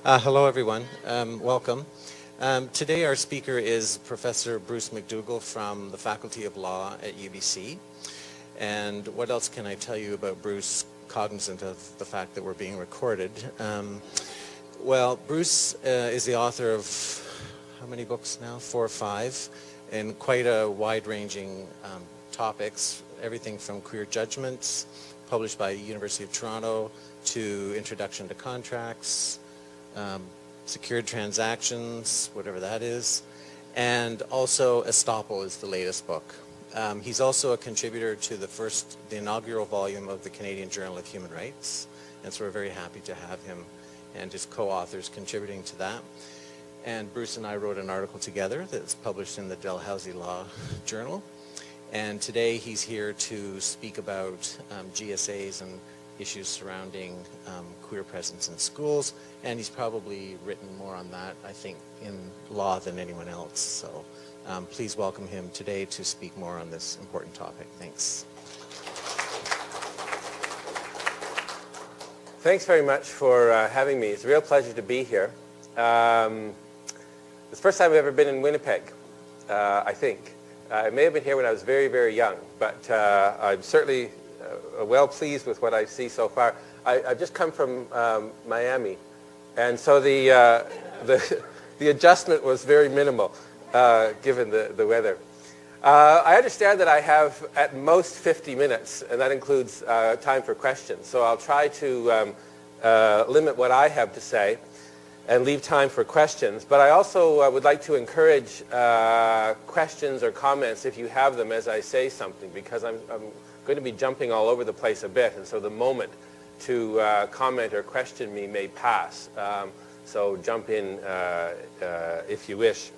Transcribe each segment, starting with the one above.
Hello, everyone. Welcome. Today our speaker is Professor Bruce MacDougall from the Faculty of Law at UBC. And what else can I tell you about Bruce, cognizant of the fact that we're being recorded? Well, Bruce is the author of how many books now? 4 or 5, and quite a wide-ranging topics, everything from queer judgments, published by University of Toronto, to Introduction to Contracts, secured transactions, whatever that is, and also Estoppel is the latest book. He's also a contributor to the inaugural volume of the Canadian Journal of Human Rights, and so we're very happy to have him and his co-authors contributing to that. And Bruce and I wrote an article together that's published in the Dalhousie Law Journal, and today he's here to speak about GSAs and issues surrounding queer presence in schools, and he's probably written more on that, I think, in law than anyone else. So please welcome him today to speak more on this important topic. Thanks. Thanks very much for having me. It's a real pleasure to be here. It's the first time I've ever been in Winnipeg, I think. I may have been here when I was very, very young, but I'm certainly well pleased with what I see so far. I've just come from Miami, and so the adjustment was very minimal given the weather. I understand that I have at most 50 minutes, and that includes time for questions. So I'll try to limit what I have to say and leave time for questions. But I also would like to encourage questions or comments if you have them as I say something, because I'm going to be jumping all over the place a bit, and so the moment to comment or question me may pass. So jump in if you wish.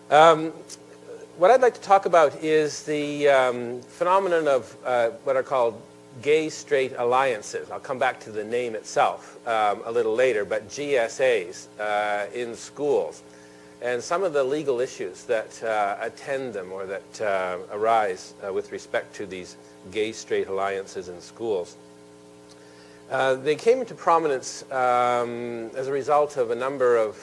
What I'd like to talk about is the phenomenon of what are called GayStraight Alliances. I'll come back to the name itself a little later, but GSAs in schools, and some of the legal issues that attend them or that arise with respect to these GayStraight Alliances in schools. They came into prominence as a result of a number of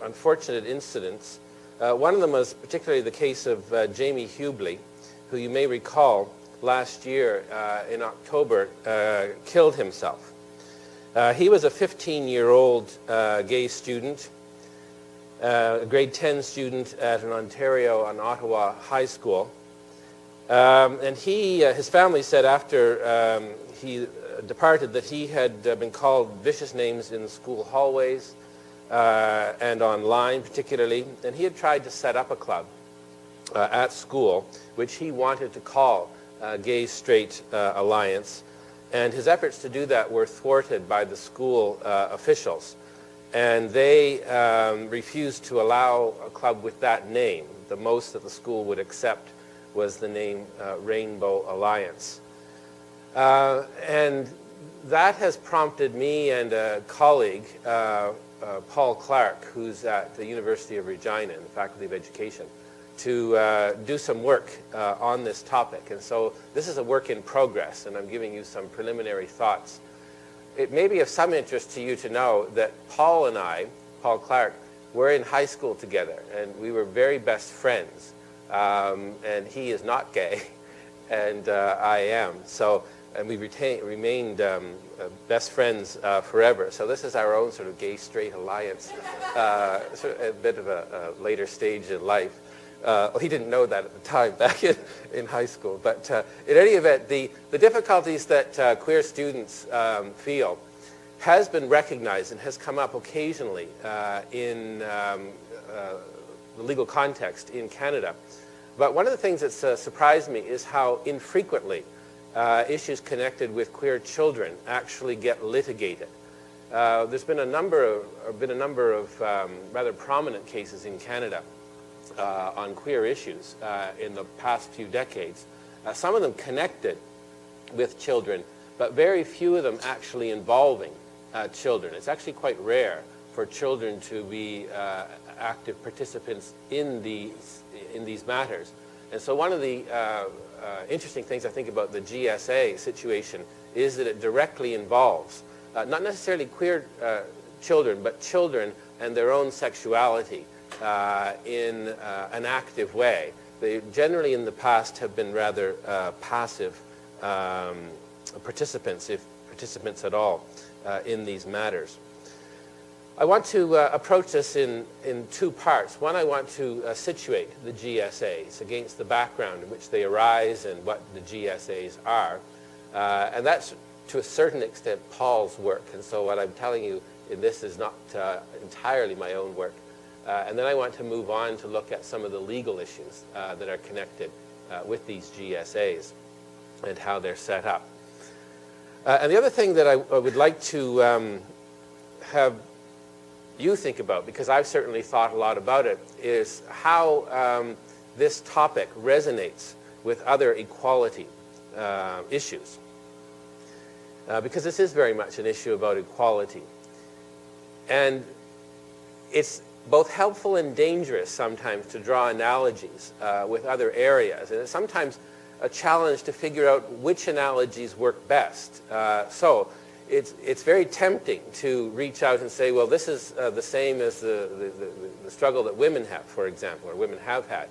unfortunate incidents. One of them was particularly the case of Jamie Hubley, who you may recall last year in October killed himself. He was a 15-year-old gay student, a grade 10 student at an Ontario and Ottawa high school. And his family said after he departed that he had been called vicious names in the school hallways and online particularly, and he had tried to set up a club at school which he wanted to call GayStraight Alliance, and his efforts to do that were thwarted by the school officials, and they refused to allow a club with that name. The most that the school would accept was the name Rainbow Alliance. And that has prompted me and a colleague, Paul Clark, who's at the University of Regina in the Faculty of Education, to do some work on this topic. And so this is a work in progress, and I'm giving you some preliminary thoughts. It may be of some interest to you to know that Paul and I, Paul Clark, were in high school together, and we were very best friends. And he is not gay, and I am. So, and we remained best friends forever. So this is our own sort of GayStraight Alliance, sort of a bit of a later stage in life. He didn't know that at the time back in high school. But in any event, the difficulties that queer students feel has been recognized and has come up occasionally in the legal context in Canada. But one of the things that's surprised me is how infrequently issues connected with queer children actually get litigated. There's been a number of rather prominent cases in Canada on queer issues in the past few decades. Some of them connected with children, but very few of them actually involving children. It's actually quite rare for children to be active participants in these matters. And so one of the interesting things I think about the GSA situation is that it directly involves not necessarily queer children, but children and their own sexuality in an active way. They generally in the past have been rather passive participants, if participants at all, in these matters. I want to approach this in two parts. One, I want to situate the GSAs against the background in which they arise and what the GSAs are. And that's, to a certain extent, Paul's work. And so what I'm telling you in this is not entirely my own work. And then I want to move on to look at some of the legal issues that are connected with these GSAs and how they're set up. And the other thing that I would like to have you think about, because I've certainly thought a lot about it, is how this topic resonates with other equality issues. Because this is very much an issue about equality. And it's both helpful and dangerous sometimes to draw analogies with other areas. And it's sometimes a challenge to figure out which analogies work best. So it's very tempting to reach out and say, well, this is the same as the struggle that women have, for example, or women have had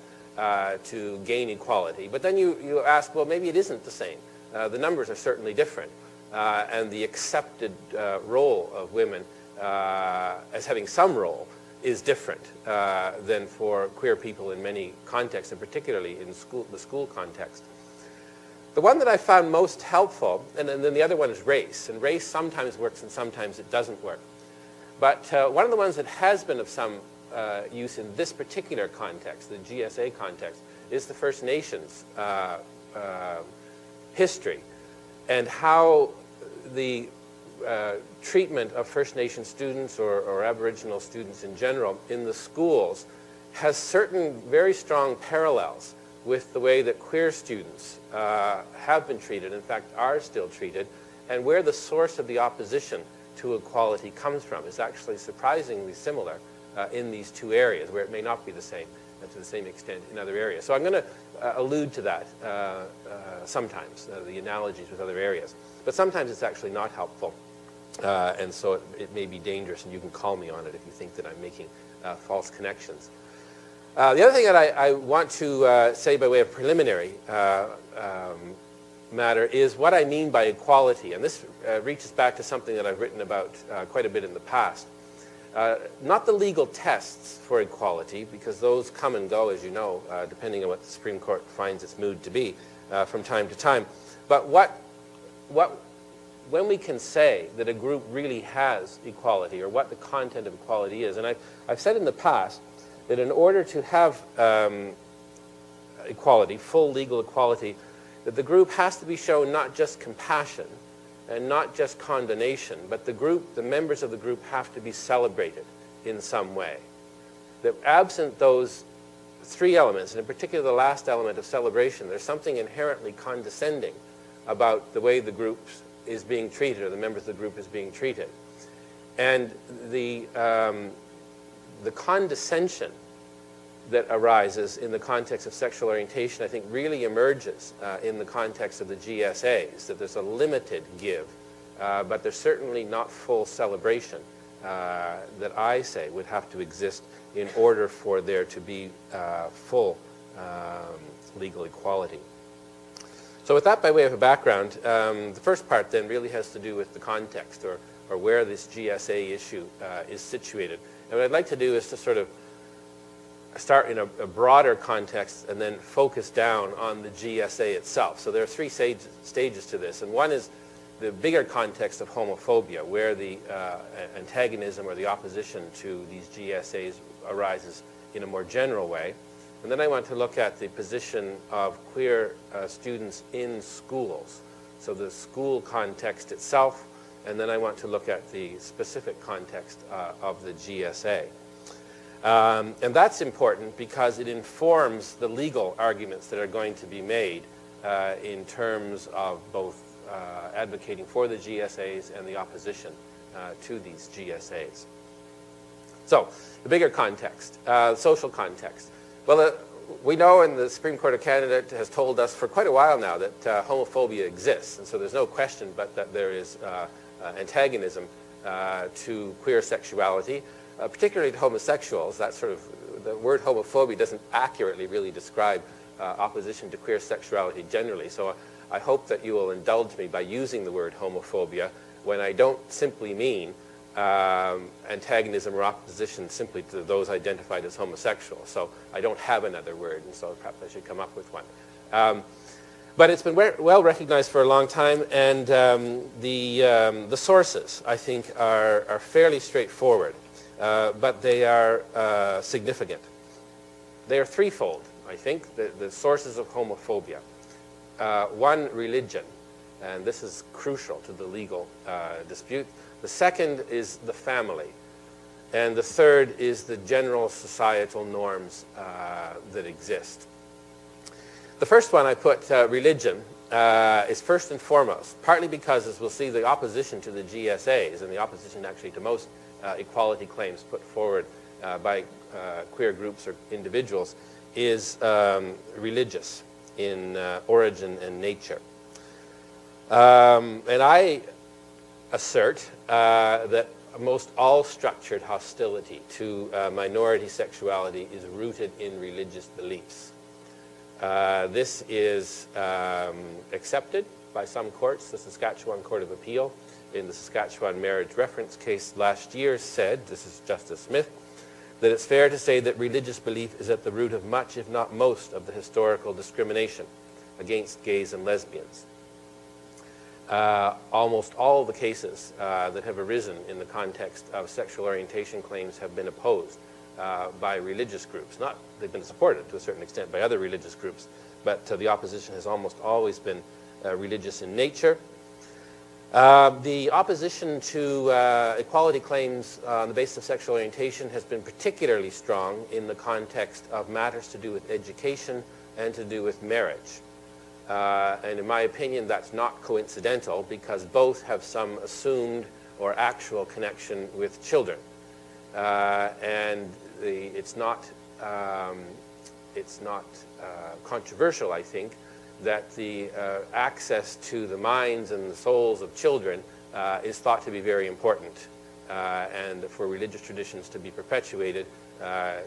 to gain equality. But then you ask, well, maybe it isn't the same. The numbers are certainly different. And the accepted role of women as having some role is different than for queer people in many contexts, and particularly in the school context. The one that I found most helpful, and then the other one is race. And race sometimes works and sometimes it doesn't work. But one of the ones that has been of some use in this particular context, the GSA context, is the First Nations history and how the treatment of First Nation students or Aboriginal students in general in the schools has certain very strong parallels with the way that queer students have been treated, in fact are still treated, and where the source of the opposition to equality comes from is actually surprisingly similar in these two areas, where it may not be the same to the same extent in other areas. So I'm going to allude to that sometimes, the analogies with other areas. But sometimes it's actually not helpful, and so it may be dangerous, and you can call me on it if you think that I'm making false connections. The other thing that I want to say by way of preliminary matter is what I mean by equality, and this reaches back to something that I've written about quite a bit in the past. Not the legal tests for equality, because those come and go, as you know, depending on what the Supreme Court finds its mood to be from time to time, but when we can say that a group really has equality, or what the content of equality is. And I've said in the past that in order to have equality, full legal equality, that the group has to be shown not just compassion and not just condemnation, but the members of the group have to be celebrated in some way. That absent those three elements, and in particular the last element of celebration, there's something inherently condescending about the way the group is being treated, or the members of the group is being treated. And the condescension that arises in the context of sexual orientation, I think, really emerges in the context of the GSAs, that there's a limited give, but there's certainly not full celebration that I say would have to exist in order for there to be full legal equality. So with that by way of a background, the first part then really has to do with the context, or where this GSA issue is situated. And what I'd like to do is to sort of start in a broader context and then focus down on the GSA itself. So there are three stages to this, and one is the bigger context of homophobia, where the antagonism or the opposition to these GSAs arises in a more general way. And then I want to look at the position of queer students in schools, so the school context itself, and then I want to look at the specific context of the GSA. And that's important because it informs the legal arguments that are going to be made in terms of both advocating for the GSAs and the opposition to these GSAs. So, the bigger context, social context. Well, we know, and the Supreme Court of Canada has told us for quite a while now, that homophobia exists, and so there's no question but that there is antagonism to queer sexuality, particularly to homosexuals. That sort of, the word homophobia doesn't accurately really describe opposition to queer sexuality generally. So I hope that you will indulge me by using the word homophobia when I don't simply mean antagonism or opposition simply to those identified as homosexual. So I don't have another word, and so perhaps I should come up with one. But it's been well recognized for a long time, and the sources, I think, are fairly straightforward, but they are significant. They are threefold, I think, the sources of homophobia. One, religion, and this is crucial to the legal dispute. The second is the family. And the third is the general societal norms that exist. The first one I put, religion, is first and foremost, partly because, as we'll see, the opposition to the GSAs and the opposition actually to most equality claims put forward by queer groups or individuals is religious in origin and nature. And I assert that most all structured hostility to minority sexuality is rooted in religious beliefs. This is accepted by some courts. The Saskatchewan Court of Appeal in the Saskatchewan marriage reference case last year said, this is Justice Smith, that it's fair to say that religious belief is at the root of much, if not most, of the historical discrimination against gays and lesbians. Almost all of the cases that have arisen in the context of sexual orientation claims have been opposed by religious groups. They've been supported to a certain extent by other religious groups, but the opposition has almost always been religious in nature. The opposition to equality claims on the basis of sexual orientation has been particularly strong in the context of matters to do with education and to do with marriage. And in my opinion, that's not coincidental, because both have some assumed or actual connection with children. And it's not controversial, I think, that the access to the minds and the souls of children is thought to be very important. And for religious traditions to be perpetuated,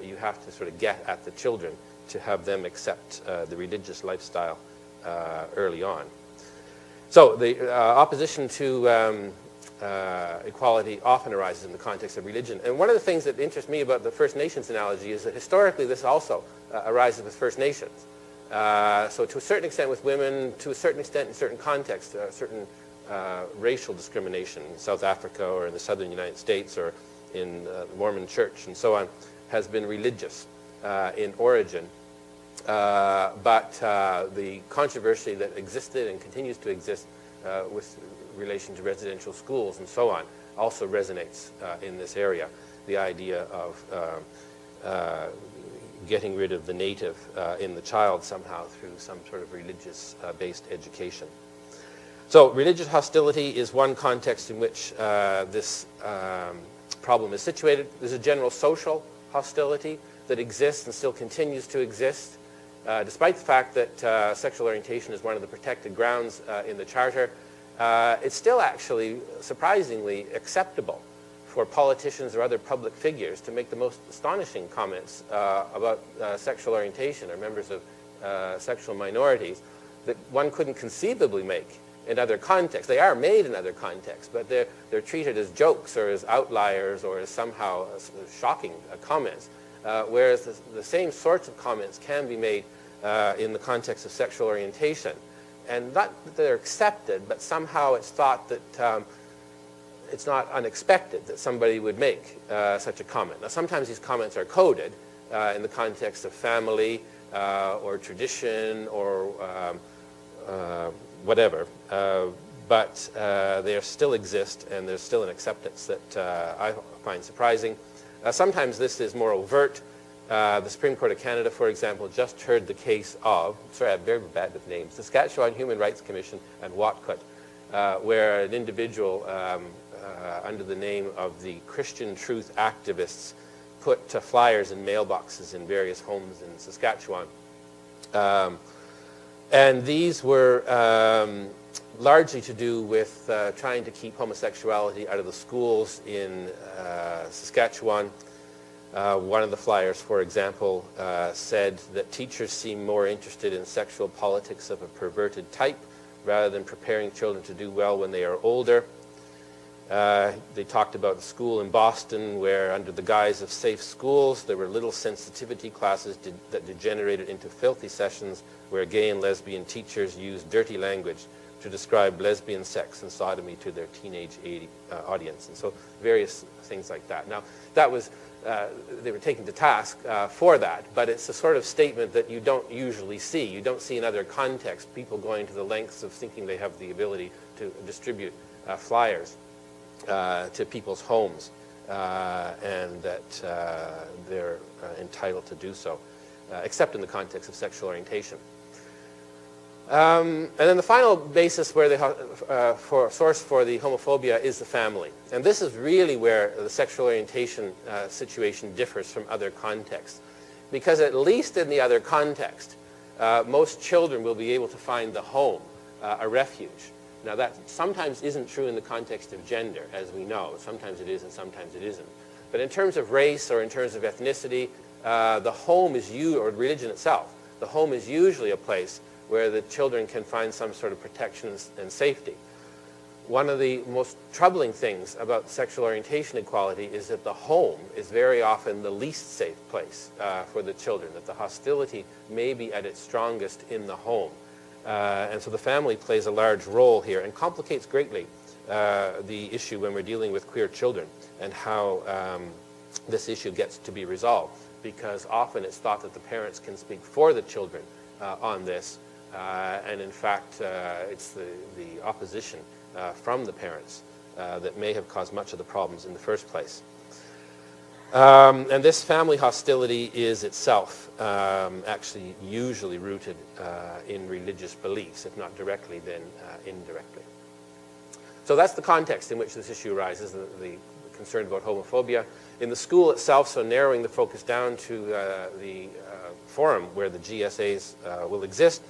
you have to sort of get at the children to have them accept the religious lifestyle early on. So the opposition to equality often arises in the context of religion. And one of the things that interests me about the First Nations analogy is that historically this also arises with First Nations. So to a certain extent with women, to a certain extent in certain contexts, certain racial discrimination in South Africa or in the southern United States or in the Mormon Church and so on has been religious in origin. But the controversy that existed and continues to exist with relation to residential schools and so on also resonates in this area. The idea of getting rid of the native in the child somehow through some sort of religious-based education. So religious hostility is one context in which this problem is situated. There's a general social hostility that exists and still continues to exist. Despite the fact that sexual orientation is one of the protected grounds in the Charter, it's still actually surprisingly acceptable for politicians or other public figures to make the most astonishing comments about sexual orientation or members of sexual minorities that one couldn't conceivably make in other contexts. They are made in other contexts, but they're treated as jokes or as outliers or as somehow shocking comments. Whereas the same sorts of comments can be made in the context of sexual orientation. And not that they're accepted, but somehow it's thought that it's not unexpected that somebody would make such a comment. Now, sometimes these comments are coded in the context of family or tradition or whatever, but they still exist, and there's still an acceptance that I find surprising. Sometimes this is more overt. The Supreme Court of Canada, for example, just heard the case of, sorry, I'm very bad with names, the Saskatchewan Human Rights Commission and Watcott, where an individual under the name of the Christian Truth Activists put flyers in mailboxes in various homes in Saskatchewan. And these were largely to do with trying to keep homosexuality out of the schools in Saskatchewan. One of the flyers, for example, said that teachers seem more interested in sexual politics of a perverted type rather than preparing children to do well when they are older. They talked about the school in Boston where, under the guise of safe schools, there were little sensitivity classes that degenerated into filthy sessions where gay and lesbian teachers used dirty language to describe lesbian sex and sodomy to their teenage audience. And so various things like that. Now, that was, they were taken to task for that, but it's a sort of statement that you don't usually see. You don't see in other contexts people going to the lengths of thinking they have the ability to distribute flyers to people's homes, and that they're entitled to do so, except in the context of sexual orientation. And then the final basis where source for the homophobia is the family. And this is really where the sexual orientation situation differs from other contexts. Because at least in the other context, most children will be able to find the home a refuge. Now that sometimes isn't true in the context of gender, as we know. Sometimes it is and sometimes it isn't. But in terms of race or in terms of ethnicity, the home is or religion itself, the home is usually a place where the children can find some sort of protection and safety. One of the most troubling things about sexual orientation equality is that the home is very often the least safe place for the children, that the hostility may be at its strongest in the home. And so the family plays a large role here and complicates greatly the issue when we're dealing with queer children and how this issue gets to be resolved, because often it's thought that the parents can speak for the children on this, and in fact it's the opposition from the parents that may have caused much of the problems in the first place. And this family hostility is itself actually usually rooted in religious beliefs, if not directly, then indirectly. So that's the context in which this issue arises, the concern about homophobia. In the school itself, so narrowing the focus down to the forum where the GSAs will exist,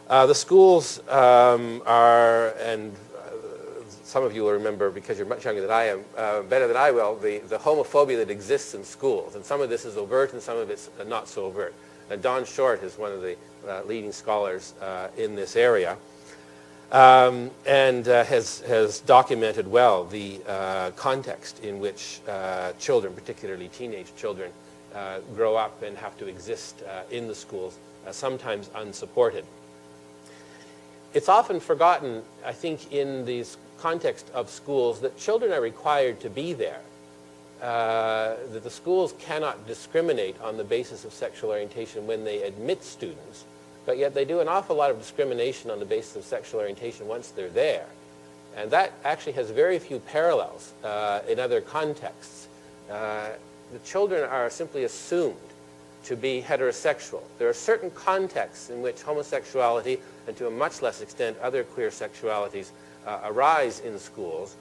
the schools are, and some of you will remember, because you're much younger than I am, better than I will, the homophobia that exists in schools. And some of this is overt and some of it's not so overt. Don Short is one of the leading scholars in this area, and has documented well the context in which children, particularly teenage children, grow up and have to exist in the schools, sometimes unsupported. It's often forgotten, I think, in these context of schools that children are required to be there, that the schools cannot discriminate on the basis of sexual orientation when they admit students, but yet they do an awful lot of discrimination on the basis of sexual orientation once they're there. And that actually has very few parallels in other contexts. The children are simply assumed to be heterosexual. There are certain contexts in which homosexuality, and to a much less extent other queer sexualities, arise in schools,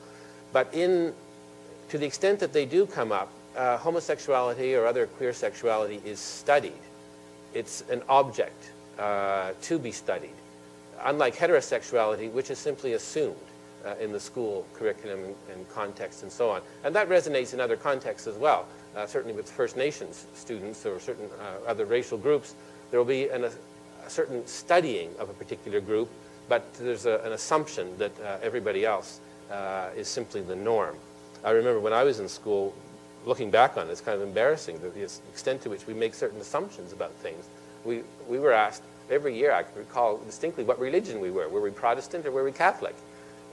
but to the extent that they do come up, homosexuality or other queer sexuality is studied. It's an object to be studied, unlike heterosexuality, which is simply assumed in the school curriculum and context and so on. And that resonates in other contexts as well. Certainly with First Nations students or certain other racial groups, there will be a certain studying of a particular group, but there's an assumption that everybody else is simply the norm. I remember when I was in school, looking back on it, it's kind of embarrassing, the extent to which we make certain assumptions about things. We were asked every year, I can recall distinctly, what religion we were. Were we Protestant or were we Catholic?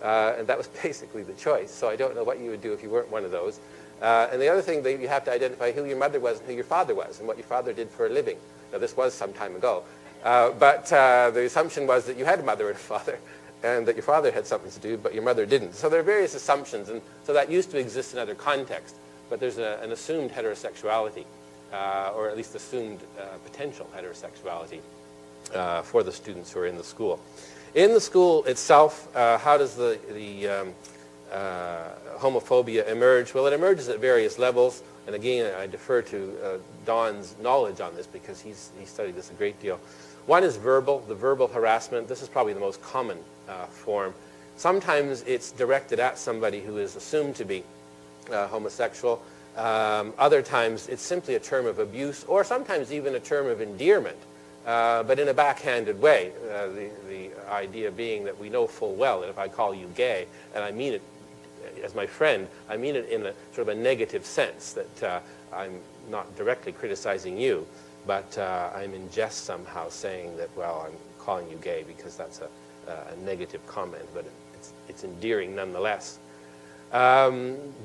And that was basically the choice. So I don't know what you would do if you weren't one of those. And the other thing, that you have to identify who your mother was and who your father was and what your father did for a living. Now, this was some time ago. But the assumption was that you had a mother and a father, and that your father had something to do, but your mother didn't. So there are various assumptions, and so that used to exist in other contexts. But there's an assumed heterosexuality, or at least assumed potential heterosexuality for the students who are in the school. In the school itself, how does the homophobia emerge? Well, it emerges at various levels. And again, I defer to Don's knowledge on this because he studied this a great deal. One is verbal, the verbal harassment. This is probably the most common form. Sometimes it's directed at somebody who is assumed to be homosexual. Other times it's simply a term of abuse, or sometimes even a term of endearment, but in a backhanded way. The idea being that we know full well that if I call you gay, and I mean it as my friend, I mean it in a sort of a negative sense, that I'm not directly criticizing you, but I'm in jest somehow saying that, well, I'm calling you gay because that's a negative comment, but it's endearing nonetheless.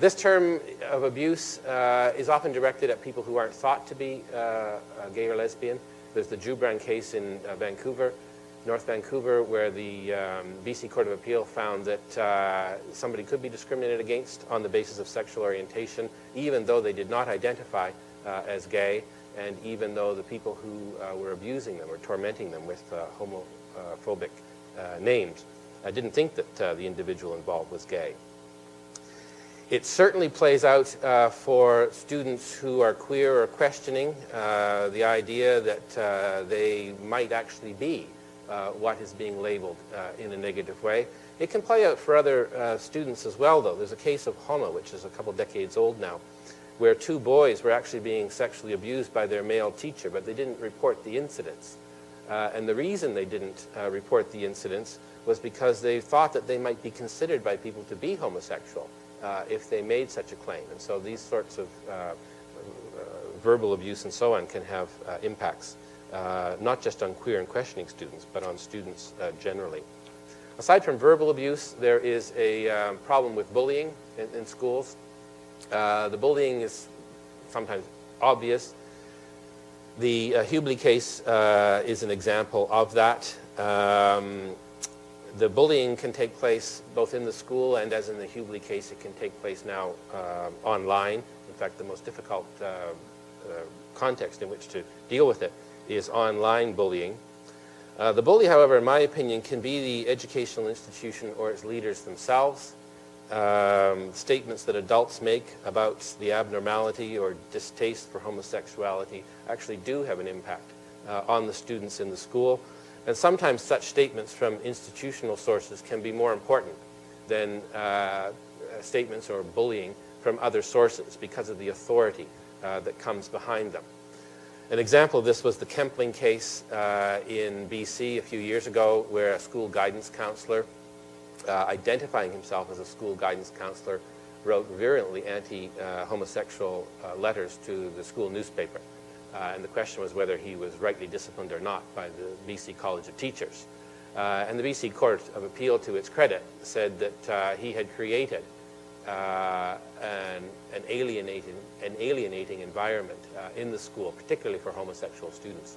This term of abuse is often directed at people who aren't thought to be gay or lesbian. There's the Jubran case in Vancouver, North Vancouver, where the BC Court of Appeal found that somebody could be discriminated against on the basis of sexual orientation, even though they did not identify as gay, and even though the people who were abusing them or tormenting them with homophobic names didn't think that the individual involved was gay. It certainly plays out for students who are queer or questioning the idea that they might actually be what is being labeled in a negative way. It can play out for other students as well, though. There's a case of Homo, which is a couple decades old now, where two boys were actually being sexually abused by their male teacher, but they didn't report the incidents. And the reason they didn't report the incidents was because they thought that they might be considered by people to be homosexual if they made such a claim. And so these sorts of verbal abuse and so on can have impacts, not just on queer and questioning students, but on students generally. Aside from verbal abuse, there is a problem with bullying in schools. The bullying is sometimes obvious. The Hubley case is an example of that. The bullying can take place both in the school and, as in the Hubley case, it can take place now online. In fact, the most difficult context in which to deal with it is online bullying. The bully, however, in my opinion, can be the educational institution or its leaders themselves. Statements that adults make about the abnormality or distaste for homosexuality actually do have an impact on the students in the school. And sometimes such statements from institutional sources can be more important than statements or bullying from other sources because of the authority that comes behind them. An example of this was the Kempling case in BC a few years ago, where a school guidance counselor, identifying himself as a school guidance counselor, wrote virulently anti-homosexual letters to the school newspaper. And the question was whether he was rightly disciplined or not by the BC College of Teachers. And the BC Court of Appeal, to its credit, said that he had created an alienating environment in the school, particularly for homosexual students,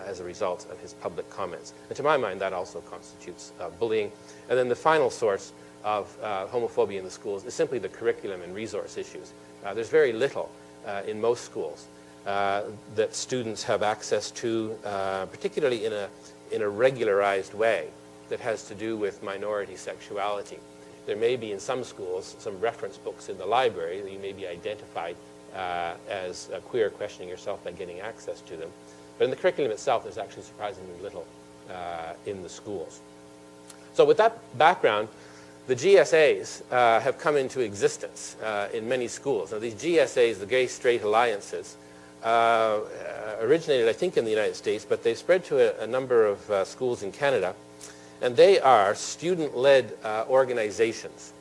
as a result of his public comments. And to my mind, that also constitutes bullying. And then the final source of homophobia in the schools is simply the curriculum and resource issues. There's very little in most schools that students have access to, particularly in a regularized way, that has to do with minority sexuality. There may be in some schools some reference books in the library that you may be identified as queer, questioning yourself by getting access to them. But in the curriculum itself, there's actually surprisingly little in the schools. So with that background, the GSAs have come into existence in many schools. Now these GSAs, the GayStraight Alliances, originated, I think, in the United States, but they've spread to a number of schools in Canada. And they are student-led organizations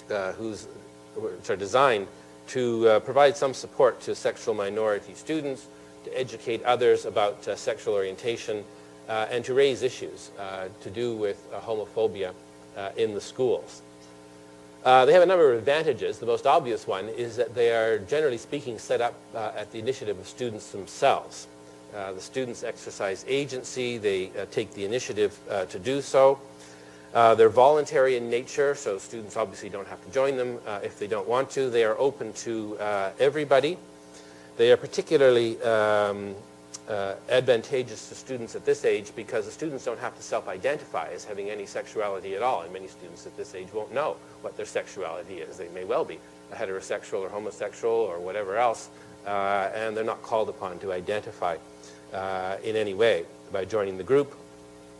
which are designed to provide some support to sexual minority students, to educate others about sexual orientation, and to raise issues to do with homophobia in the schools. They have a number of advantages. The most obvious one is that they are, generally speaking, set up at the initiative of students themselves. The students exercise agency. They take the initiative to do so. They're voluntary in nature, so students obviously don't have to join them if they don't want to. They are open to everybody. They are particularly advantageous to students at this age because the students don't have to self-identify as having any sexuality at all, and many students at this age won't know what their sexuality is. They may well be heterosexual or homosexual or whatever else, and they're not called upon to identify in any way. by joining the group.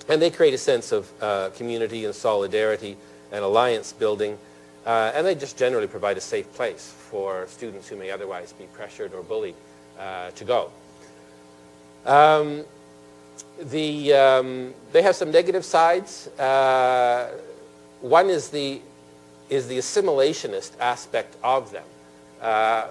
And they create a sense of community and solidarity and alliance building. And they just generally provide a safe place for students who may otherwise be pressured or bullied to go. They have some negative sides. One is the assimilationist aspect of them.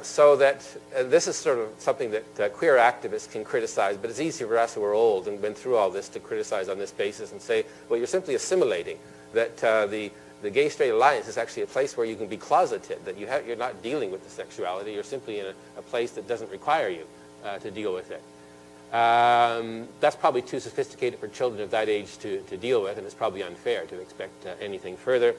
So that this is sort of something that queer activists can criticize, but it's easier for us who are old and been through all this to criticize on this basis and say, well, you're simply assimilating, that the GayStraight Alliance is actually a place where you can be closeted, that you're not dealing with the sexuality, you're simply in a place that doesn't require you to deal with it. That's probably too sophisticated for children of that age to deal with, and it's probably unfair to expect anything further.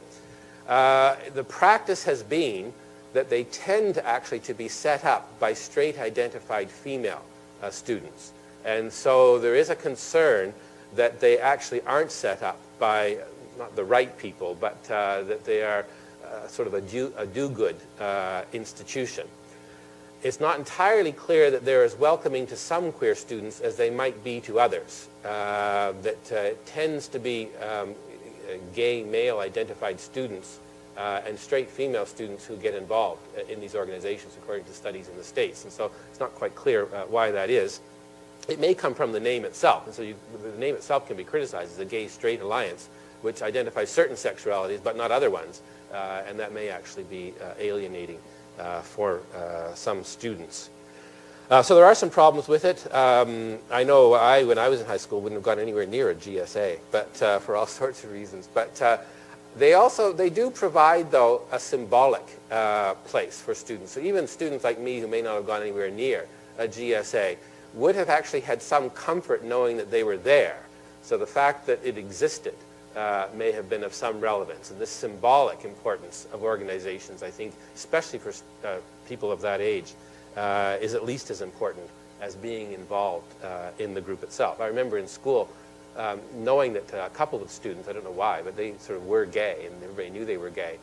The practice has been that they tend actually to be set up by straight identified female students. And so there is a concern that they actually aren't set up by not the right people, but that they are sort of a do-good institution. It's not entirely clear that they're as welcoming to some queer students as they might be to others. It tends to be gay male identified students and straight female students who get involved in these organizations according to studies in the States. And so it's not quite clear why that is. It may come from the name itself. And so the name itself can be criticized as the GayStraight Alliance, which identifies certain sexualities but not other ones. And that may actually be alienating for some students. So there are some problems with it. I know when I was in high school, wouldn't have gone anywhere near a GSA, but for all sorts of reasons. But they do provide, though, a symbolic place for students. So even students like me who may not have gone anywhere near a GSA would have actually had some comfort knowing that they were there. So the fact that it existed may have been of some relevance. And this symbolic importance of organizations, I think, especially for people of that age, is at least as important as being involved in the group itself. I remember in school knowing that a couple of students, I don't know why, but they sort of were gay, and everybody knew they were gay.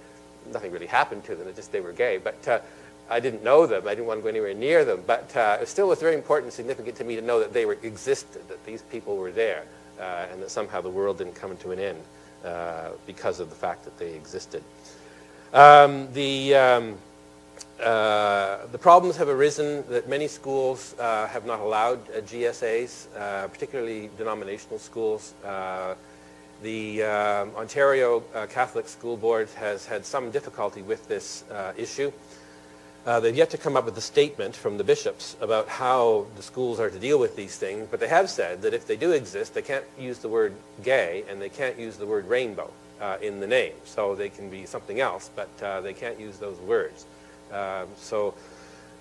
Nothing really happened to them, it just they were gay. But I didn't know them, I didn't want to go anywhere near them, but it still was very important and significant to me to know that they existed, that these people were there, and that somehow the world didn't come to an end because of the fact that they existed. The problems have arisen that many schools have not allowed GSAs, particularly denominational schools. The Ontario Catholic School Board has had some difficulty with this issue. They've yet to come up with a statement from the bishops about how the schools are to deal with these things, but they have said that if they do exist, they can't use the word gay and they can't use the word rainbow in the name. So they can be something else, but they can't use those words. So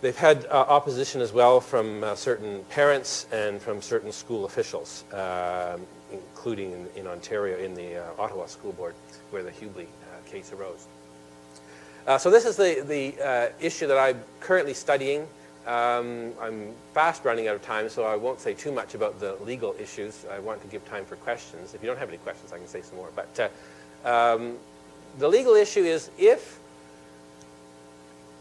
they've had opposition as well from certain parents and from certain school officials, including in Ontario, in the Ottawa School Board, where the Hubli case arose. So this is the issue that I'm currently studying. I'm fast running out of time, so I won't say too much about the legal issues. I want to give time for questions. If you don't have any questions, I can say some more. But the legal issue is if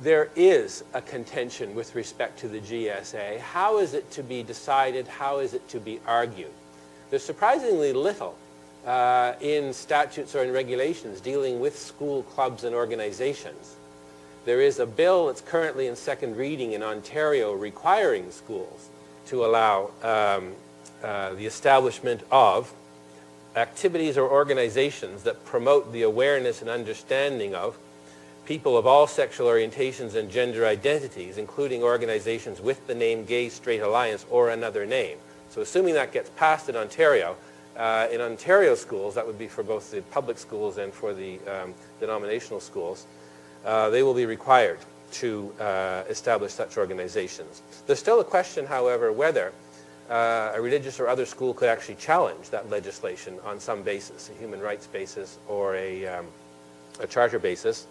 there is a contention with respect to the GSA, how is it to be decided? How is it to be argued? There's surprisingly little in statutes or in regulations dealing with school clubs and organizations. There is a bill that's currently in second reading in Ontario requiring schools to allow the establishment of activities or organizations that promote the awareness and understanding of people of all sexual orientations and gender identities, including organizations with the name GayStraight Alliance or another name. So assuming that gets passed in Ontario schools, that would be for both the public schools and for the denominational schools, they will be required to establish such organizations. There's still a question, however, whether a religious or other school could actually challenge that legislation on some basis, a human rights basis or a charter basis.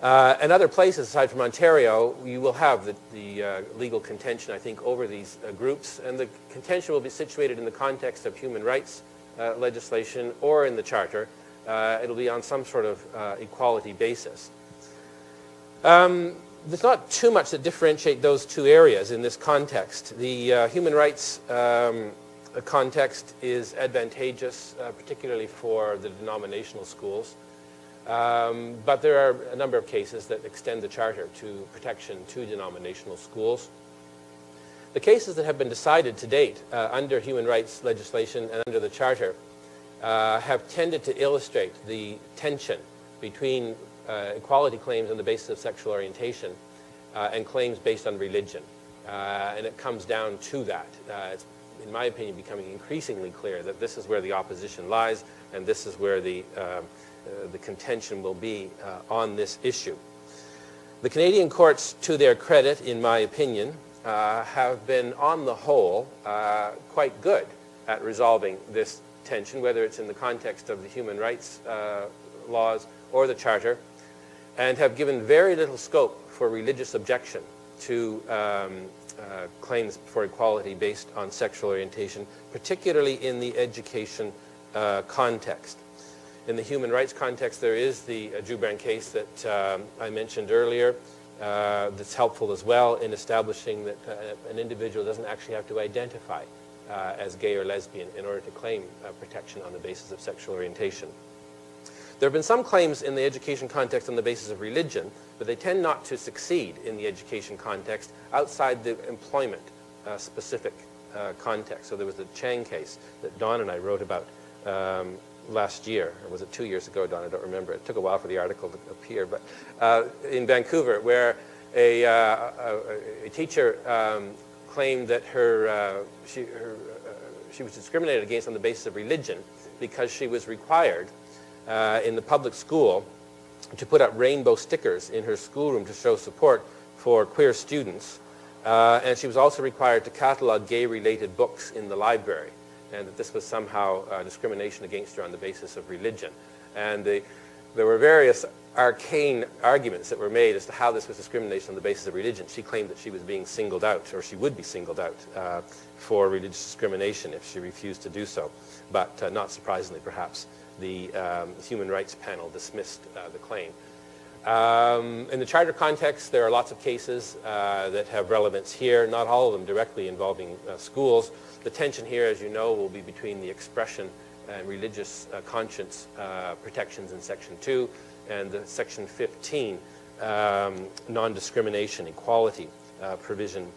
And other places aside from Ontario, you will have the legal contention, I think, over these groups. And the contention will be situated in the context of human rights legislation or in the charter. It'll be on some sort of equality basis. There's not too much that differentiate those two areas in this context. The human rights context is advantageous, particularly for the denominational schools. But there are a number of cases that extend the Charter to protection to denominational schools. The cases that have been decided to date under human rights legislation and under the Charter have tended to illustrate the tension between equality claims on the basis of sexual orientation and claims based on religion. And it comes down to that. It's, in my opinion, becoming increasingly clear that this is where the opposition lies and this is where the contention will be on this issue. The Canadian courts, to their credit, in my opinion, have been, on the whole, quite good at resolving this tension, whether it's in the context of the human rights laws or the Charter, and have given very little scope for religious objection to claims for equality based on sexual orientation, particularly in the education context. In the human rights context, there is the Joubran case that I mentioned earlier that's helpful as well in establishing that an individual doesn't actually have to identify as gay or lesbian in order to claim protection on the basis of sexual orientation. There have been some claims in the education context on the basis of religion, but they tend not to succeed in the education context outside the employment specific context. So there was the Chang case that Don and I wrote about last year, or was it 2 years ago, Don? I don't remember. It took a while for the article to appear, but in Vancouver, where a teacher claimed that she was discriminated against on the basis of religion because she was required in the public school to put up rainbow stickers in her schoolroom to show support for queer students, and she was also required to catalog gay-related books in the library, and that this was somehow discrimination against her on the basis of religion. And there were various arcane arguments that were made as to how this was discrimination on the basis of religion. She claimed that she was being singled out, or she would be singled out for religious discrimination if she refused to do so. But not surprisingly, perhaps, the Human Rights Panel dismissed the claim. In the Charter context, there are lots of cases that have relevance here, not all of them directly involving schools. The tension here, as you know, will be between the expression and religious conscience protections in Section 2 and the Section 15 non-discrimination, equality provision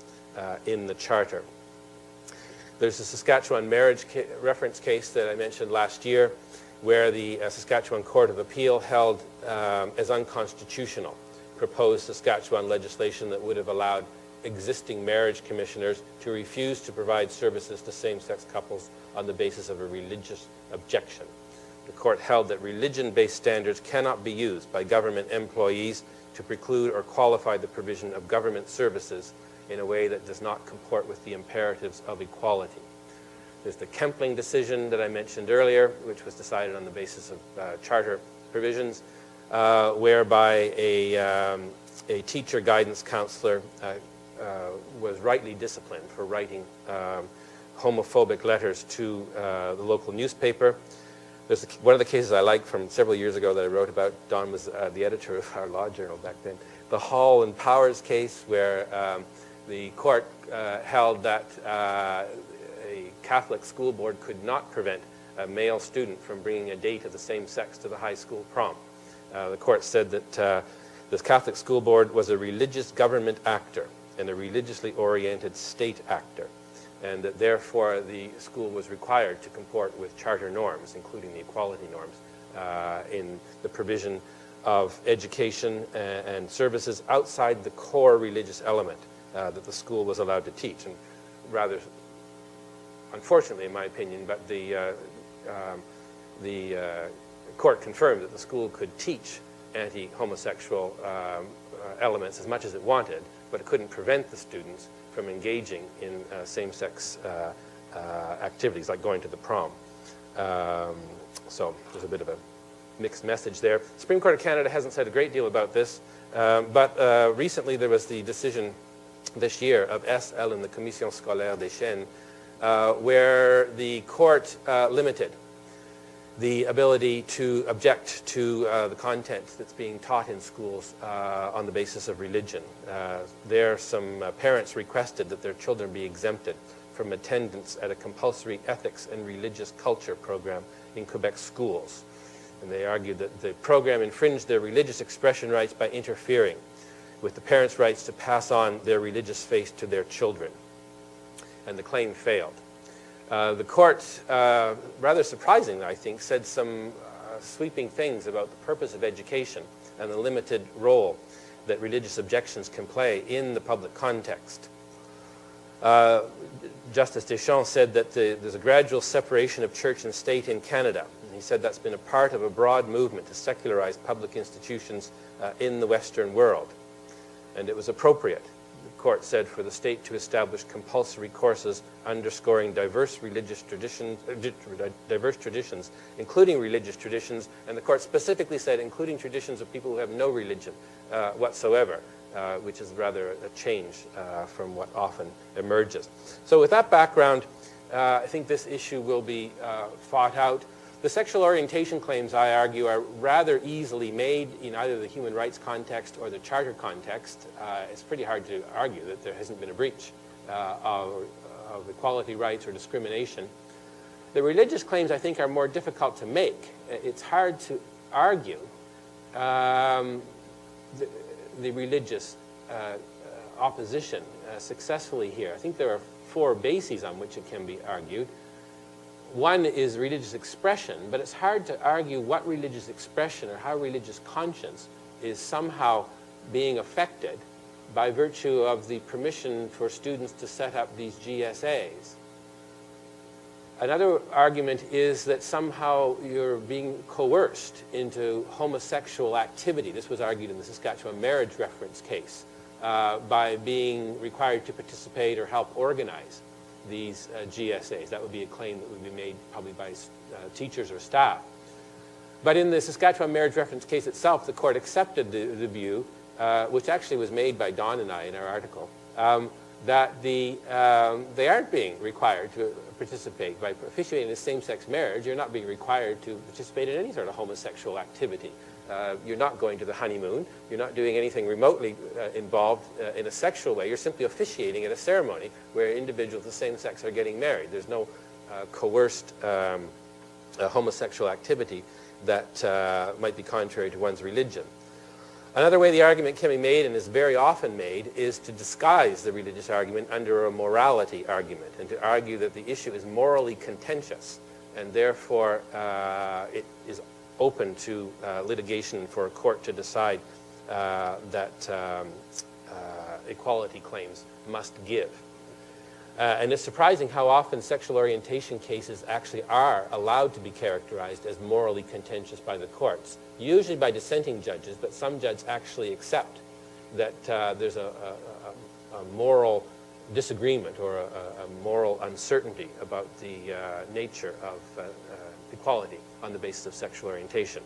in the Charter. There's a Saskatchewan marriage reference case that I mentioned last year, where the Saskatchewan Court of Appeal held as unconstitutional proposed Saskatchewan legislation that would have allowed existing marriage commissioners to refuse to provide services to same-sex couples on the basis of a religious objection. The court held that religion-based standards cannot be used by government employees to preclude or qualify the provision of government services in a way that does not comport with the imperatives of equality. There's the Kempling decision that I mentioned earlier, which was decided on the basis of Charter provisions, whereby a teacher guidance counselor was rightly disciplined for writing homophobic letters to the local newspaper. There's one of the cases I like from several years ago that I wrote about. Don was the editor of our law journal back then. The Hall and Powers case, where the court held that a Catholic school board could not prevent a male student from bringing a date of the same sex to the high school prom. The court said that this Catholic school board was a religious government actor and a religiously oriented state actor, and that therefore the school was required to comport with Charter norms, including the equality norms, in the provision of education and services outside the core religious element that the school was allowed to teach. And rather, unfortunately, in my opinion, but the court confirmed that the school could teach anti-homosexual elements as much as it wanted, but it couldn't prevent the students from engaging in same-sex activities like going to the prom. So there's a bit of a mixed message there. The Supreme Court of Canada hasn't said a great deal about this, but recently there was the decision this year of SL in the Commission Scolaire des Chaînes, where the court limited the ability to object to the content that's being taught in schools on the basis of religion. There, some parents requested that their children be exempted from attendance at a compulsory ethics and religious culture program in Quebec schools. And they argued that the program infringed their religious expression rights by interfering with the parents' rights to pass on their religious faith to their children. And the claim failed. The court, rather surprisingly, I think, said some sweeping things about the purpose of education and the limited role that religious objections can play in the public context. Justice Deschamps said that there's a gradual separation of church and state in Canada. And he said that's been a part of a broad movement to secularize public institutions in the Western world. And it was appropriate, the court said, for the state to establish compulsory courses underscoring diverse religious traditions, including religious traditions, and the court specifically said including traditions of people who have no religion whatsoever, which is rather a change from what often emerges. So with that background, I think this issue will be fought out. The sexual orientation claims, I argue, are rather easily made in either the human rights context or the charter context. It's pretty hard to argue that there hasn't been a breach of equality rights or discrimination. The religious claims, I think, are more difficult to make. It's hard to argue the religious opposition successfully here. I think there are 4 bases on which it can be argued. One is religious expression, but it's hard to argue what religious expression or how religious conscience is somehow being affected by virtue of the permission for students to set up these GSAs. Another argument is that somehow you're being coerced into homosexual activity. This was argued in the Saskatchewan marriage reference case by being required to participate or help organize these GSAs. That would be a claim that would be made probably by teachers or staff. But in the Saskatchewan marriage reference case itself, the court accepted the view, which actually was made by Don and I in our article, that they aren't being required to participate. By officiating a same-sex marriage, you're not being required to participate in any sort of homosexual activity. You're not going to the honeymoon. You're not doing anything remotely involved in a sexual way. You're simply officiating at a ceremony where individuals of the same sex are getting married. There's no coerced homosexual activity that might be contrary to one's religion. Another way the argument can be made, and is very often made, is to disguise the religious argument under a morality argument, and to argue that the issue is morally contentious, and therefore it is open to litigation for a court to decide that equality claims must give. And it's surprising how often sexual orientation cases actually are allowed to be characterized as morally contentious by the courts, usually by dissenting judges, but some judges actually accept that there's a moral disagreement or a moral uncertainty about the nature of equality on the basis of sexual orientation.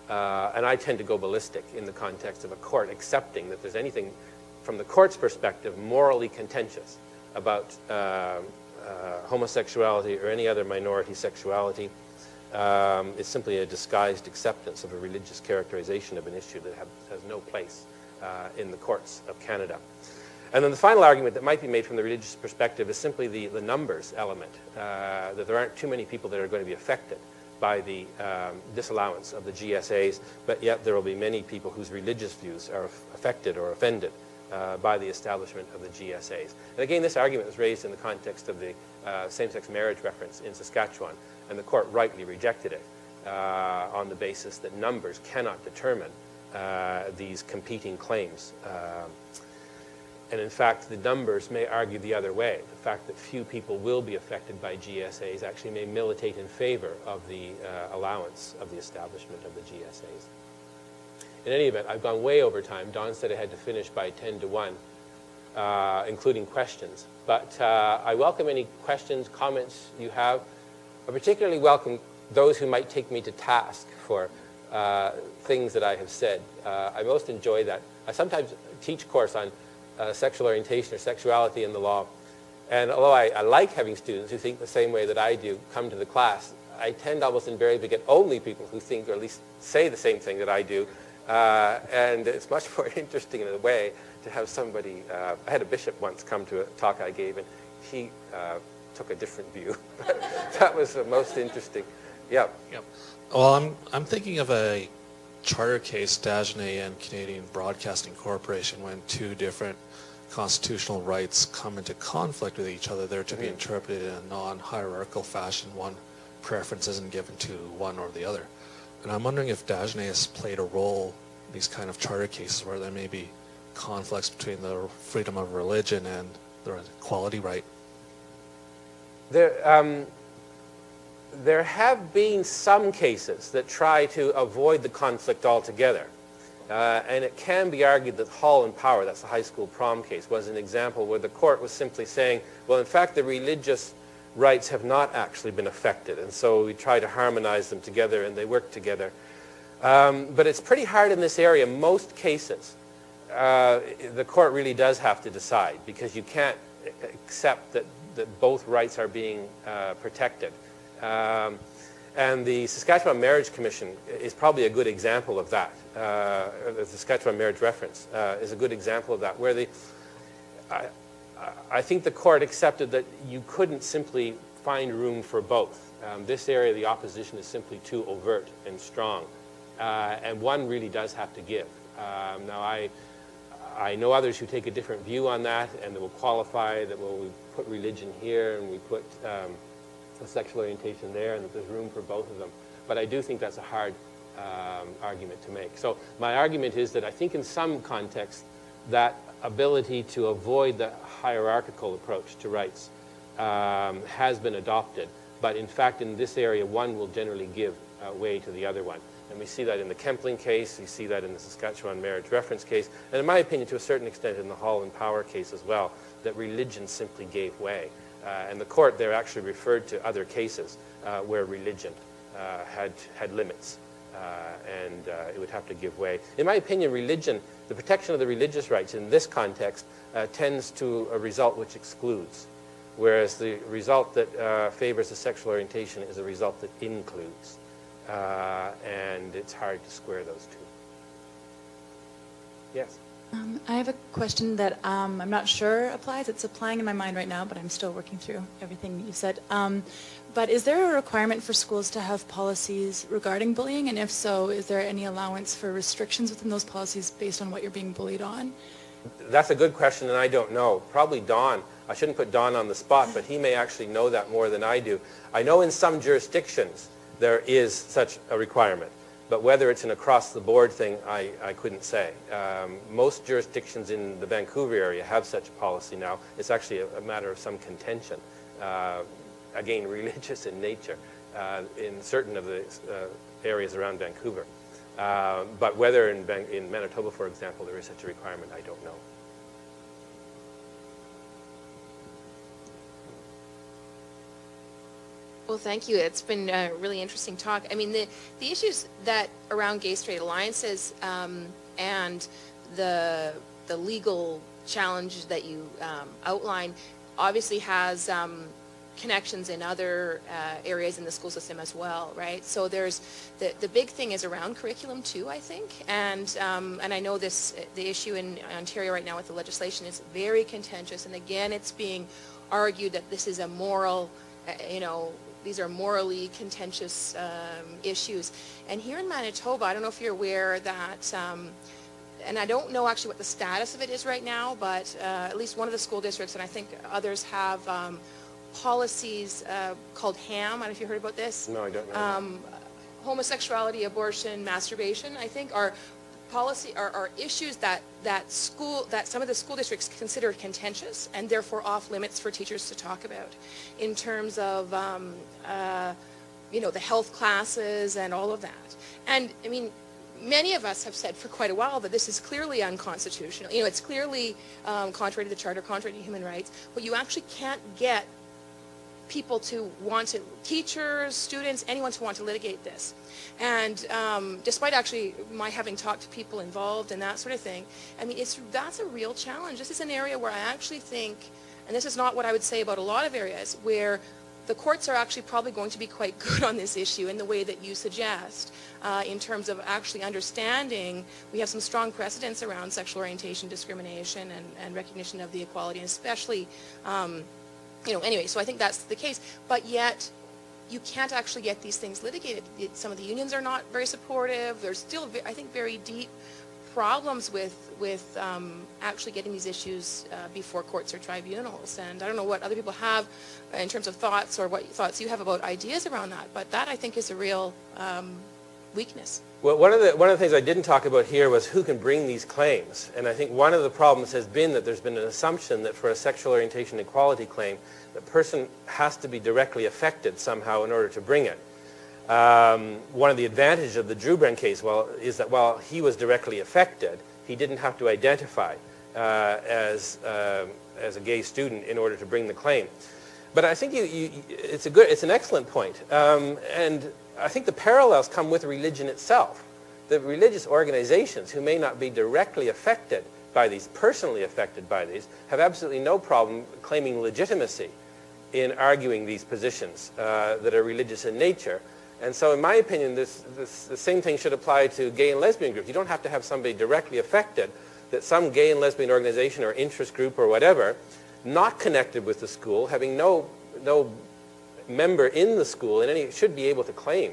And I tend to go ballistic in the context of a court accepting that there's anything from the court's perspective morally contentious about homosexuality or any other minority sexuality. It's simply a disguised acceptance of a religious characterization of an issue that has no place in the courts of Canada. And then the final argument that might be made from the religious perspective is simply the numbers element, that there aren't too many people that are going to be affected by the disallowance of the GSAs, but yet there will be many people whose religious views are affected or offended by the establishment of the GSAs. And again, this argument was raised in the context of the same-sex marriage reference in Saskatchewan, and the court rightly rejected it on the basis that numbers cannot determine these competing claims. And in fact, the numbers may argue the other way. The fact that few people will be affected by GSAs actually may militate in favor of the allowance of the establishment of the GSAs. In any event, I've gone way over time. Don said I had to finish by 10 to 1, including questions. But I welcome any questions, comments you have. I particularly welcome those who might take me to task for things that I have said. I most enjoy that. I sometimes teach a course on sexual orientation or sexuality in the law. And although I like having students who think the same way that I do come to the class, I tend almost invariably to get only people who think, or at least say the same thing that I do. And it's much more interesting in a way to have somebody, I had a bishop once come to a talk I gave, and he took a different view. That was the most interesting. Yeah. Yep. Well, I'm thinking of a charter case, Dagenet and Canadian Broadcasting Corporation, when two different constitutional rights come into conflict with each other. They're to be interpreted in a non-hierarchical fashion. One preference isn't given to one or the other. And I'm wondering if Dagenet has played a role in these kind of charter cases where there may be conflicts between the freedom of religion and the equality right. There have been some cases that try to avoid the conflict altogether. And it can be argued that Hall and Power, that's the high school prom case, was an example where the court was simply saying, well, in fact, the religious rights have not actually been affected. And so we try to harmonize them together and they work together. But it's pretty hard in this area. Most cases, the court really does have to decide, because you can't accept that both rights are being protected. And the Saskatchewan Marriage Commission is probably a good example of that. The Saskatchewan Marriage Reference is a good example of that, where I think the court accepted that you couldn't simply find room for both. This area, the opposition is simply too overt and strong. And one really does have to give. Now, I know others who take a different view on that, and that will qualify that, well, we put religion here and we put sexual orientation there, and that there's room for both of them. But I do think that's a hard argument to make. So my argument is that I think in some contexts that ability to avoid the hierarchical approach to rights has been adopted. But in fact, in this area, one will generally give way to the other one. And we see that in the Kempling case, we see that in the Saskatchewan Marriage Reference case, and in my opinion, to a certain extent, in the Hall and Power case as well, that religion simply gave way. And the court there actually referred to other cases where religion had limits, and it would have to give way. In my opinion, religion, the protection of the religious rights in this context tends to a result which excludes, whereas the result that favors the sexual orientation is a result that includes. And it's hard to square those two. Yes? I have a question that I'm not sure applies. It's applying in my mind right now, but I'm still working through everything that you said. But is there a requirement for schools to have policies regarding bullying? And if so, is there any allowance for restrictions within those policies based on what you're being bullied on? That's a good question, and I don't know. Probably Don. I shouldn't put Don on the spot, but he may actually know that more than I do. I know in some jurisdictions there is such a requirement. But whether it's an across-the-board thing, I couldn't say. Most jurisdictions in the Vancouver area have such a policy now. It's actually a matter of some contention, again, religious in nature, in certain of the areas around Vancouver. But whether in Manitoba, for example, there is such a requirement, I don't know. Well, thank you. It's been a really interesting talk. I mean, the issues that around GayStraight Alliances and the legal challenge that you outline obviously has connections in other areas in the school system as well, right? So there's the big thing is around curriculum too, I think, and I know the issue in Ontario right now with the legislation is very contentious, and again, it's being argued that this is a moral, these are morally contentious issues. And here in Manitoba, I don't know if you're aware that, and I don't know actually what the status of it is right now, but at least one of the school districts, and I think others have policies called HAM. I don't know if you heard about this. No, I don't know. Homosexuality, abortion, masturbation, I think, are issues that some of the school districts consider contentious and therefore off limits for teachers to talk about in terms of the health classes and all of that. And I mean, many of us have said for quite a while that this is clearly unconstitutional. It's clearly contrary to the Charter, contrary to human rights, but you actually can't get people to want to, teachers, students, anyone to want to litigate this. And despite actually my having talked to people involved and that sort of thing, I mean, that's a real challenge. This is an area where I actually think, and this is not what I would say about a lot of areas, where the courts are actually probably going to be quite good on this issue in the way that you suggest, in terms of actually understanding. We have some strong precedents around sexual orientation discrimination and recognition of the equality, and especially Anyway, so I think that's the case. But yet, you can't actually get these things litigated. Some of the unions are not very supportive. There's still, I think, very deep problems with actually getting these issues before courts or tribunals. And I don't know what other people have in terms of thoughts, or what thoughts you have about ideas around that. But that, I think, is a real weakness. Well, one of the things I didn't talk about here was who can bring these claims. And I think one of the problems has been that there's been an assumption that for a sexual orientation equality claim, the person has to be directly affected somehow in order to bring it. One of the advantages of the Drubren case is that while he was directly affected, he didn't have to identify as a gay student in order to bring the claim. But I think it's an excellent point. And I think the parallels come with religion itself. The religious organizations who may not be directly affected by these, personally affected by these, have absolutely no problem claiming legitimacy in arguing these positions that are religious in nature. And so in my opinion, the same thing should apply to gay and lesbian groups. You don't have to have somebody directly affected, that some gay and lesbian organization or interest group or whatever, not connected with the school, having no member in the school should be able to claim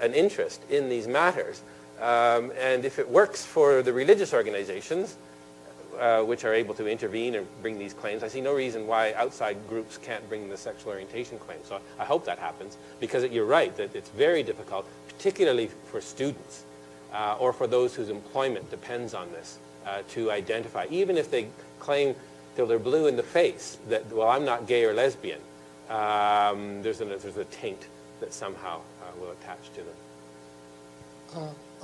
an interest in these matters. And if it works for the religious organizations, which are able to intervene and bring these claims, I see no reason why outside groups can't bring the sexual orientation claim. So I hope that happens, because you're right, that it's very difficult, particularly for students or for those whose employment depends on this, to identify, even if they claim till they're blue in the face that, well, I'm not gay or lesbian. There's a taint that somehow will attach to them.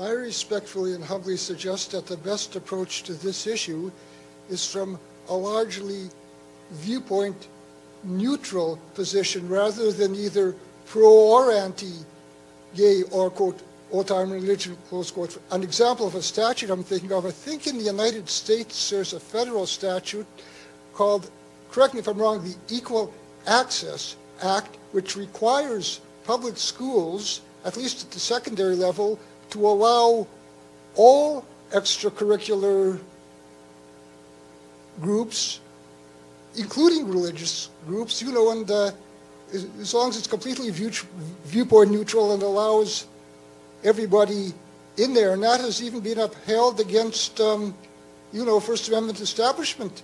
I respectfully and humbly suggest that the best approach to this issue is from a largely viewpoint neutral position, rather than either pro or anti-gay or, quote, old-time religion, close quote. An example of a statute I'm thinking of, I think in the United States there's a federal statute called, correct me if I'm wrong, the Equal Access Act, which requires public schools, at least at the secondary level, to allow all extracurricular groups, including religious groups, and as long as it's completely viewpoint neutral and allows everybody in there. And that has even been upheld against, First Amendment establishment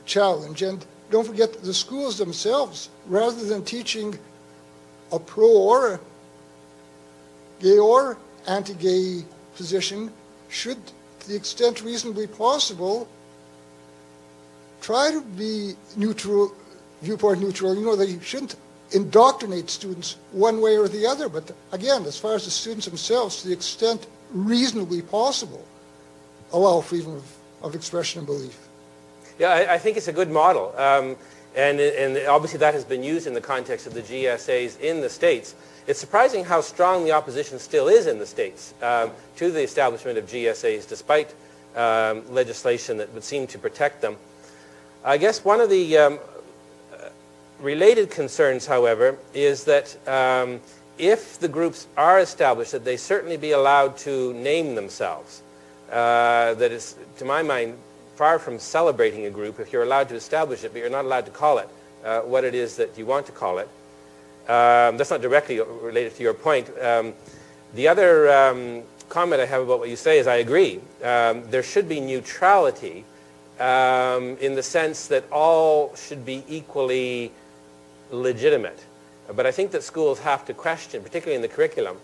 challenge. And don't forget, the schools themselves, rather than teaching a pro or gay or anti-gay position, should, to the extent reasonably possible, try to be neutral, viewpoint neutral. They shouldn't indoctrinate students one way or the other, but again, as far as the students themselves, to the extent reasonably possible, allow freedom of expression and belief. Yeah, I think it's a good model. And obviously that has been used in the context of the GSAs in the States. It's surprising how strong the opposition still is in the States to the establishment of GSAs, despite legislation that would seem to protect them. I guess one of the related concerns, however, is that if the groups are established, that they certainly be allowed to name themselves. That is, to my mind, far from celebrating a group if you're allowed to establish it, but you're not allowed to call it what it is that you want to call it. That's not directly related to your point. The other comment I have about what you say is I agree. There should be neutrality in the sense that all should be equally legitimate. But I think that schools have to question, particularly in the curriculum,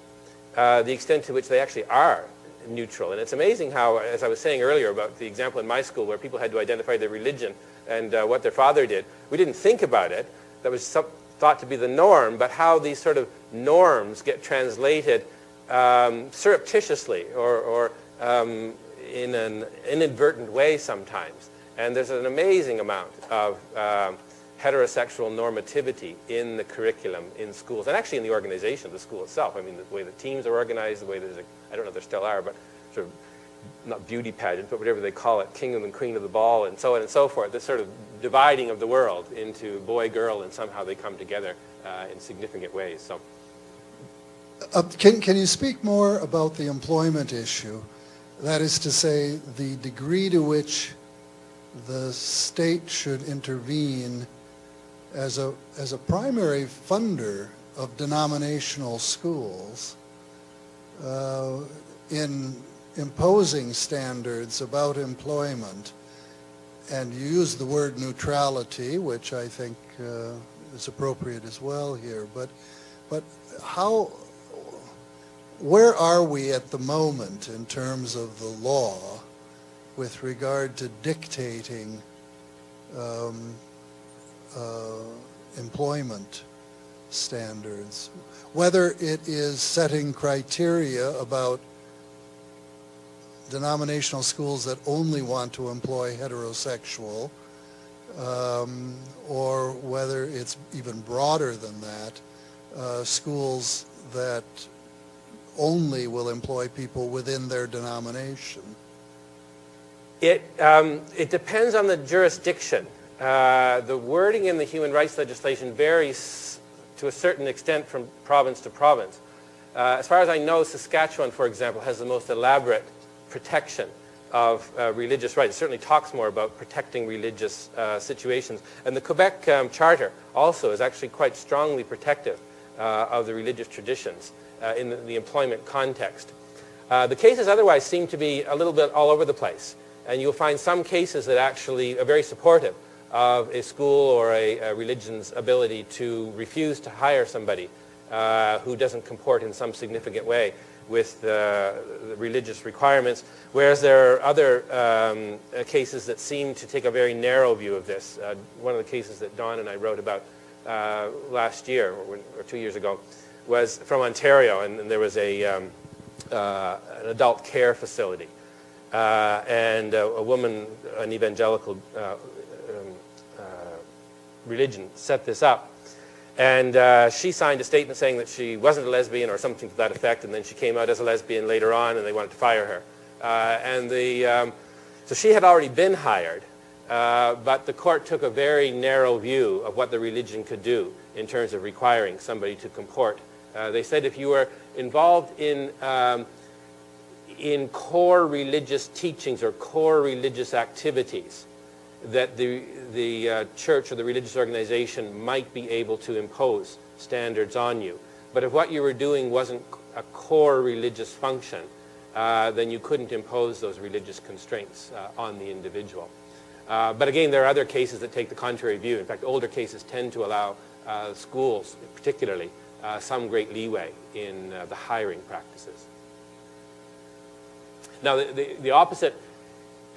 the extent to which they actually are neutral. And it's amazing how, as I was saying earlier about the example in my school where people had to identify their religion and what their father did, we didn't think about it. That was thought to be the norm, but how these sort of norms get translated surreptitiously or in an inadvertent way sometimes. And there's an amazing amount of heterosexual normativity in the curriculum in schools, and actually in the organization of the school itself. I mean, the way the teams are organized, the way there's I don't know if there still are, but sort of, not beauty pageant, but whatever they call it, king and queen of the ball, and so on and so forth, this sort of dividing of the world into boy, girl, and somehow they come together in significant ways. So, can you speak more about the employment issue? That is to say, the degree to which the state should intervene as a primary funder of denominational schools in imposing standards about employment. And you use the word neutrality, which I think is appropriate as well here. But where are we at the moment in terms of the law with regard to dictating employment standards? Whether it is setting criteria about denominational schools that only want to employ heterosexual, or whether it's even broader than that, schools that only will employ people within their denomination. It depends on the jurisdiction. The wording in the human rights legislation varies to a certain extent from province to province. As far as I know, Saskatchewan, for example, has the most elaborate protection of religious rights. It certainly talks more about protecting religious situations. And the Quebec Charter also is actually quite strongly protective of the religious traditions in the employment context. The cases otherwise seem to be a little bit all over the place. And you'll find some cases that actually are very supportive of a school or a religion's ability to refuse to hire somebody who doesn't comport in some significant way with the religious requirements, whereas there are other cases that seem to take a very narrow view of this. One of the cases that Dawn and I wrote about last year, or 2 years ago, was from Ontario, and there was an adult care facility. And a woman, an evangelical religion, set this up. And she signed a statement saying that she wasn't a lesbian or something to that effect, and then she came out as a lesbian later on, and they wanted to fire her. So she had already been hired, but the court took a very narrow view of what the religion could do in terms of requiring somebody to comport. They said if you were involved in core religious teachings or core religious activities, that the church or the religious organization might be able to impose standards on you. But if what you were doing wasn't a core religious function, then you couldn't impose those religious constraints on the individual. But again, there are other cases that take the contrary view. In fact, older cases tend to allow schools, particularly, some great leeway in the hiring practices. Now, the opposite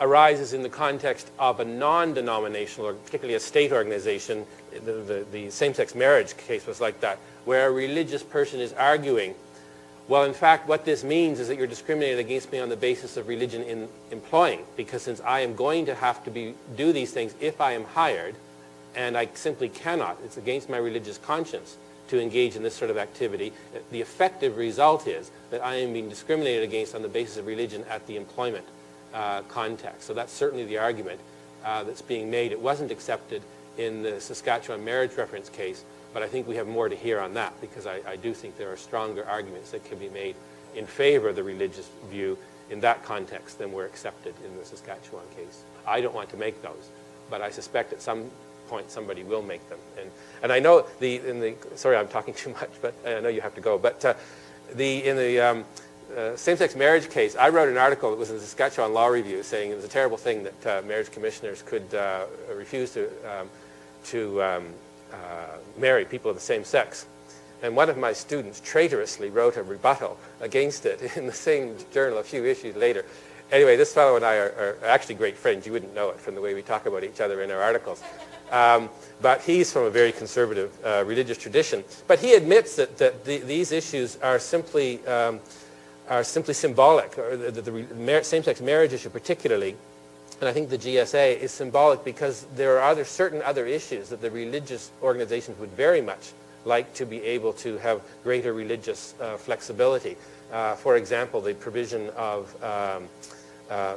arises in the context of a non-denominational, or particularly a state organization. The same-sex marriage case was like that, where a religious person is arguing, well, in fact, what this means is that you're discriminating against me on the basis of religion in employing, because since I am going to have to do these things if I am hired, and I simply cannot, it's against my religious conscience to engage in this sort of activity, the effective result is that I am being discriminated against on the basis of religion at the employment context. So that's certainly the argument that's being made. It wasn't accepted in the Saskatchewan marriage reference case, but I think we have more to hear on that, because I do think there are stronger arguments that can be made in favor of the religious view in that context than were accepted in the Saskatchewan case. I don't want to make those, but I suspect at some point somebody will make them. And I know sorry, I'm talking too much, but I know you have to go. But in the same-sex marriage case, I wrote an article that was in the Saskatchewan Law Review saying it was a terrible thing that marriage commissioners could refuse to marry people of the same sex. And one of my students traitorously wrote a rebuttal against it in the same journal a few issues later. Anyway, this fellow and I are actually great friends. You wouldn't know it from the way we talk about each other in our articles. But he's from a very conservative religious tradition. But he admits that these issues are simply symbolic, or the same-sex marriage issue particularly, and I think the GSA is symbolic because there are certain other issues that the religious organizations would very much like to be able to have greater religious flexibility. For example, the provision of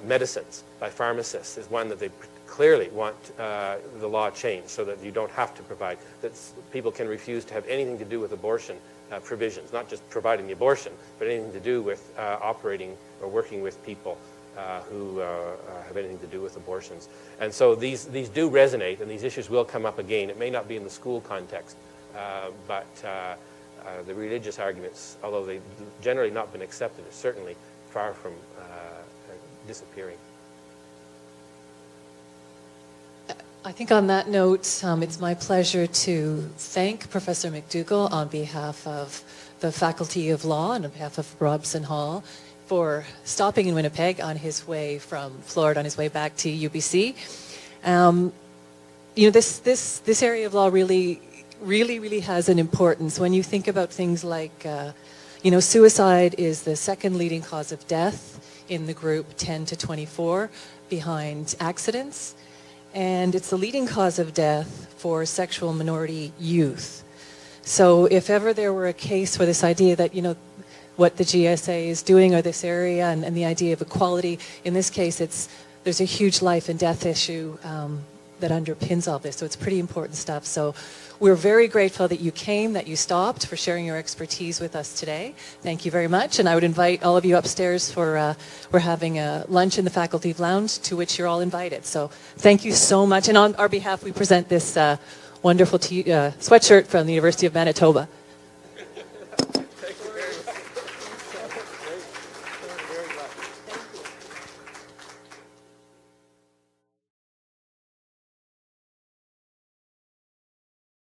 medicines by pharmacists is one that they clearly want the law changed so that you don't have to provide, that people can refuse to have anything to do with abortion provisions, not just providing the abortion, but anything to do with operating or working with people who have anything to do with abortions. And so these do resonate, and these issues will come up again. It may not be in the school context, but the religious arguments, although they've generally not been accepted, are certainly far from disappearing. I think on that note, it's my pleasure to thank Professor MacDougall on behalf of the Faculty of Law and on behalf of Robson Hall for stopping in Winnipeg on his way from Florida, on his way back to UBC. You know, this area of law really has an importance. When you think about things like, you know, suicide is the second leading cause of death in the group 10 to 24 behind accidents. And it's the leading cause of death for sexual minority youth. So if ever there were a case for this idea that, you know, what the GSA is doing or this area and the idea of equality, in this case, there's a huge life and death issue that underpins all this. So it's pretty important stuff. So we're very grateful that you came, that you stopped, for sharing your expertise with us today. Thank you very much. And I would invite all of you upstairs for, we're having a lunch in the Faculty Lounge to which you're all invited. So thank you so much. And on our behalf, we present this wonderful sweatshirt from the University of Manitoba.